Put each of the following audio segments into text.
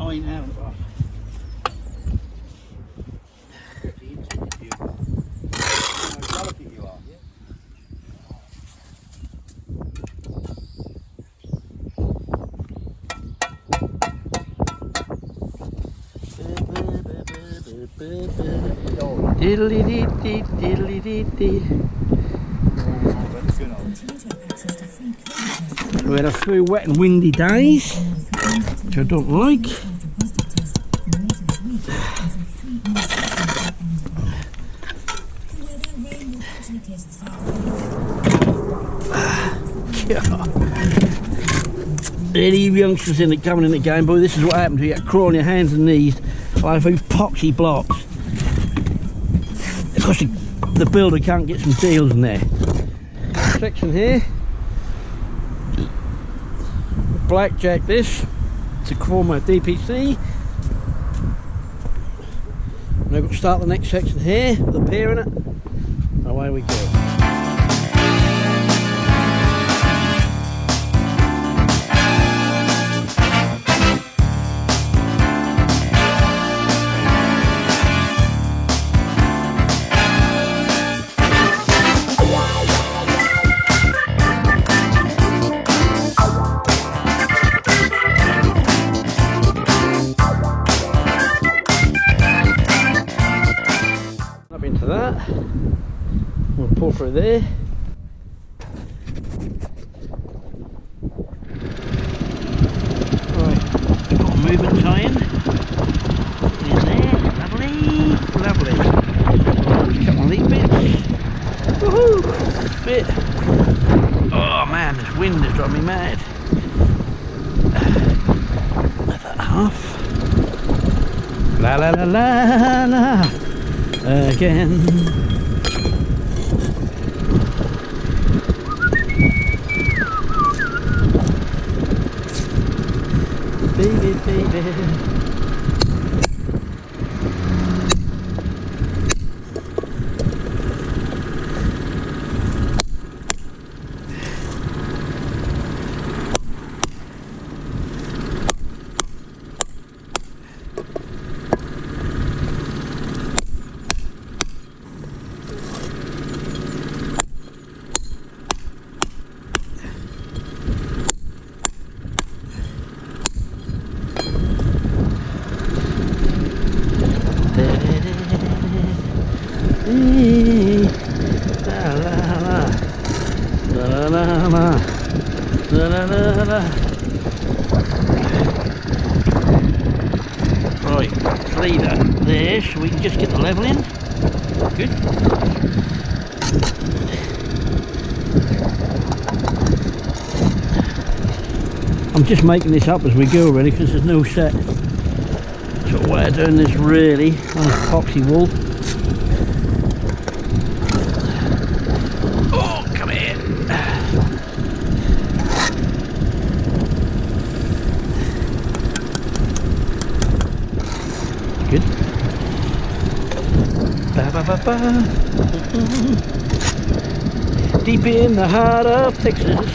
mine, haven't I? Diddly dee dee diddly dee dee. We had a few wet and windy days, which I don't like. Any youngsters in it coming in the game, boy, this is what happens. You get crawl on your hands and knees like a few poxy blocks. Of course, the builder can't get some deals in there. Section here, blackjack this to form a DPC. And I've got to start the next section here with a pier in it. Away we go. Into that, we'll pull through there. Right, got a movement tie in there, lovely, lovely. Just cut one of these bits. Woohoo! Bit. Oh man, this wind is driving me mad. Let that half. La la la la la. Again. Baby, baby. Right, leader there, so we can just get the level in. Good. I'm just making this up as we go really, because there's no set sort of way of doing this really on epoxy wool. Oh, come here. Good. Ba, ba, ba, ba. Deep in the heart of Texas.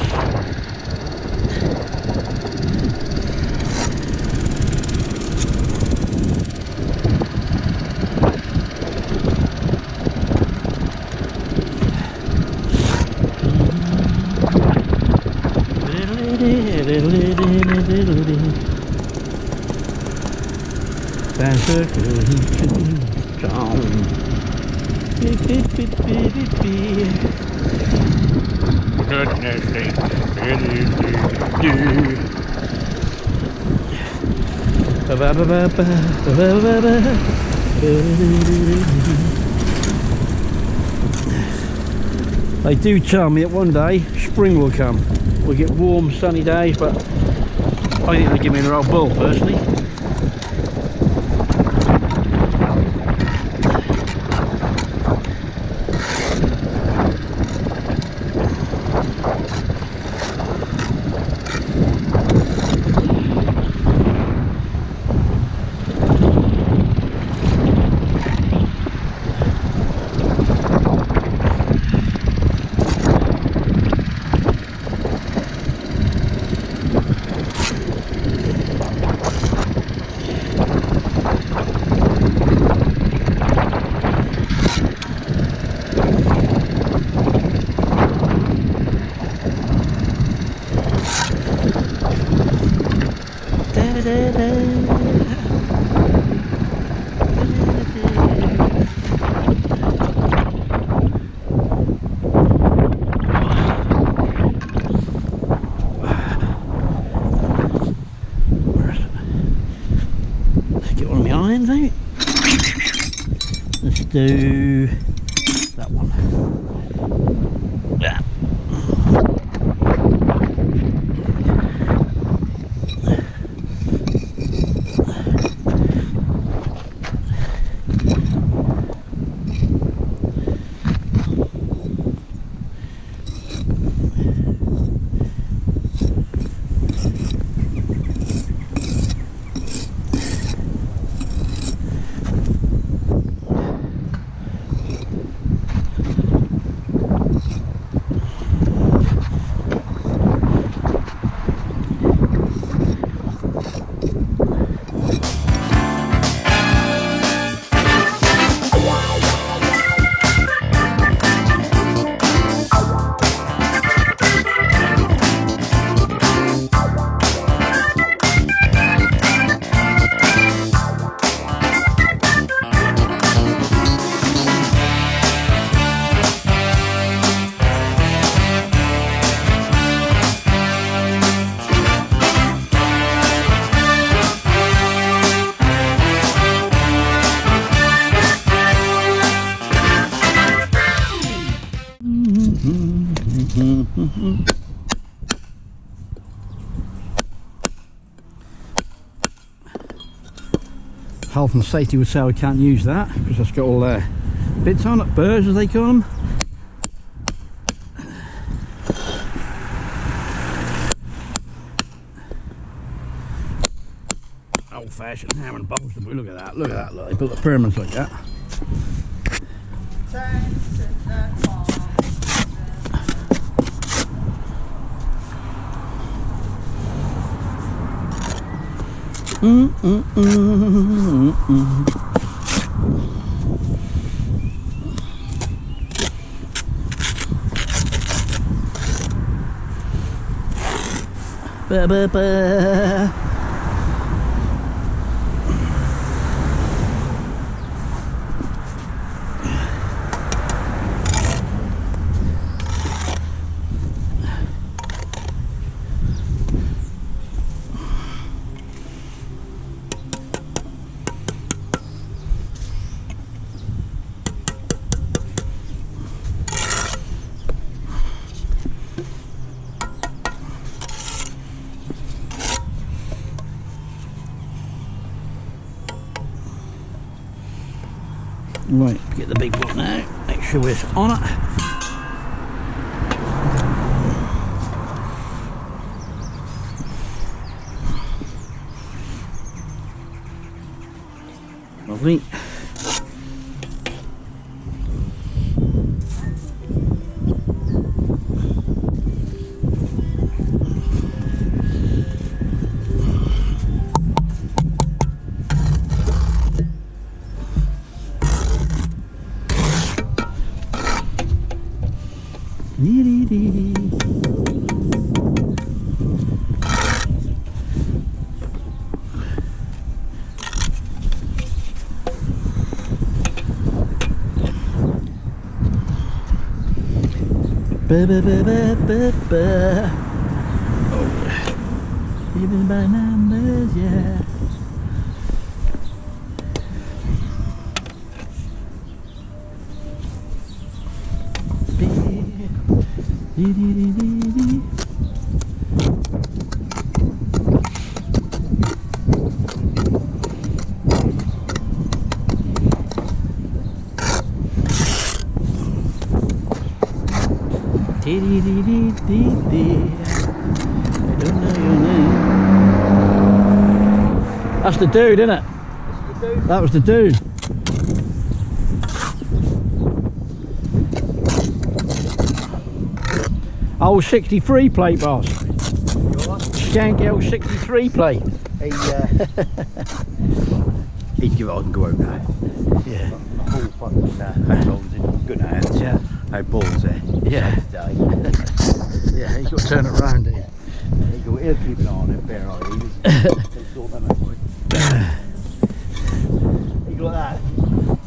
They do tell me that one day spring will come. We'll get warm sunny days, but I think they'll give me an old bull personally. Let's get one of my irons out. Let's do that one. Yeah. Health and safety would say we can't use that because it's got all their bits on it, burrs as they call them. Old fashioned hammer and bolts. Look at that, look at that, look. They built the pyramids like that. Ba ba ba. Right, get the big one now, make sure we're on it. Lovely. Ba ba ba ba ba ba. Oh, even by numbers, yeah. Dee dee dee dee dee. Dee dee dee dee dee dee. I don't know your name. That's the dude, isn't it? That's the dude. That was the dude. Old 63 plate, boss. Skank L63 plate. He'd give it on go out now. Yeah. Whole fucking headphones in good hands. Yeah. No balls there. Yeah. Yeah, you got to turn it round, do you? He'll keep an eye on it, bear eye. He'll sort them out. He got that.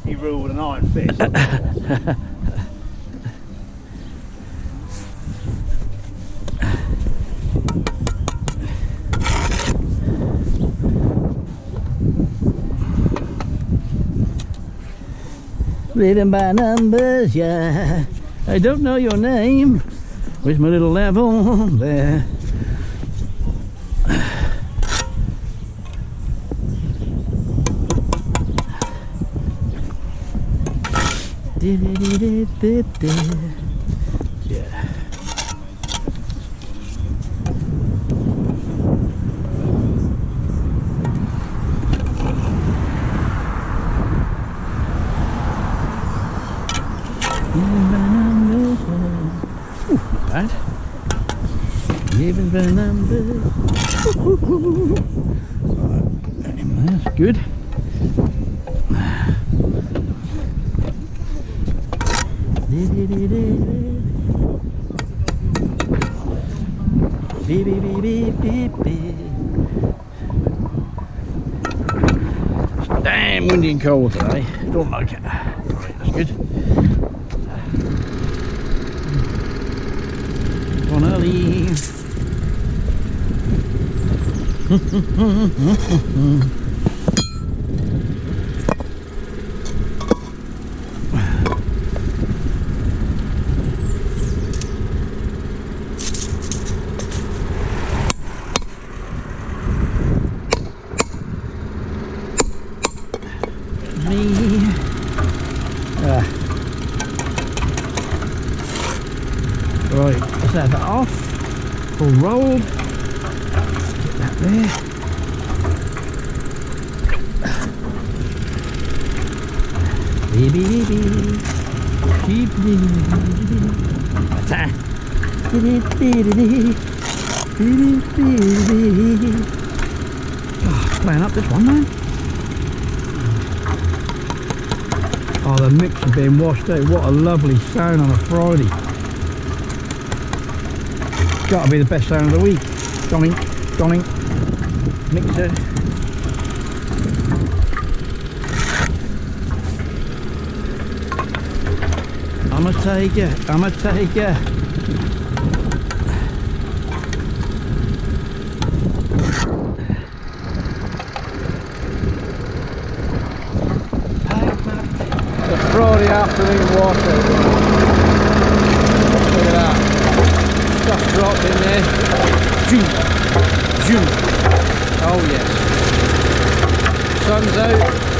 He ruled with an iron fist. Living by numbers, yeah. I don't know your name. Where's my little level? There. Yeah. Right. Living by numbers. That's good. It's damn windy and cold today. Don't like it. That's good. On early. Right, let's have that off. Full rolled. Get that there. Baby, baby. Keep playing up this one, man. Oh, the mixer being washed out. What a lovely sound on a Friday. Gotta be the best sound of the week. Donning, donning, mixer. I'm a taker, I'm a taker. The Friday afternoon washout. Look at that. Stuff dropped in there. Zoom, zoom. Oh yes. Sun's out.